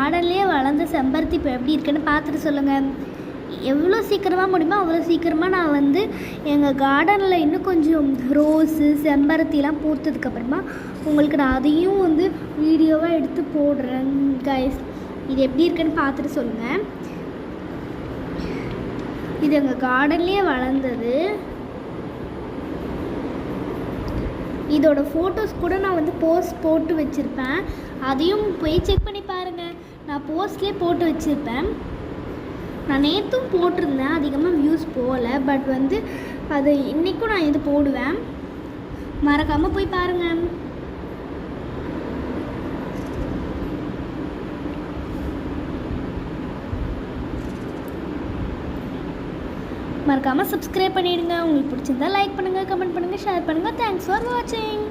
கார்டன்லேயே வளர்ந்த செம்பருத்தி இப்போ எப்படி இருக்குன்னு பார்த்துட்டு சொல்லுங்கள். எவ்வளோ சீக்கிரமாக முடியுமோ அவ்வளோ சீக்கிரமாக நான் வந்து எங்கள் கார்டனில் இன்னும் கொஞ்சம் ரோஸு செம்பருத்திலாம் பூத்ததுக்கப்புறமா உங்களுக்கு நான் அதையும் வந்து வீடியோவாக எடுத்து போடுறேன் கைஸ். இது எப்படி இருக்குன்னு பார்த்துட்டு சொல்லுங்கள். இது எங்கள் கார்டன்லேயே வளர்ந்தது. இதோட ஃபோட்டோஸ் கூட நான் வந்து போஸ்ட் போட்டு வச்சுருப்பேன், அதையும் போய் செக் பண்ணி பாருங்கள். நான் போஸ்ட்லேயே போட்டு வச்சுருப்பேன். நான் நேற்றும் போட்டிருந்தேன், அதிகமாக வியூஸ் போகல. பட் வந்து அது இன்றைக்கும் நான் இது போடுவேன், மறக்காமல் போய் பாருங்கள். மறக்காமல் சப்ஸ்கிரைப் பண்ணிவிடுங்க. உங்களுக்கு பிடிச்சிருந்தா லைக் பண்ணுங்கள், கமெண்ட் பண்ணுங்கள், ஷேர் பண்ணுங்கள். தேங்க்ஸ் ஃபார் வாட்சிங்.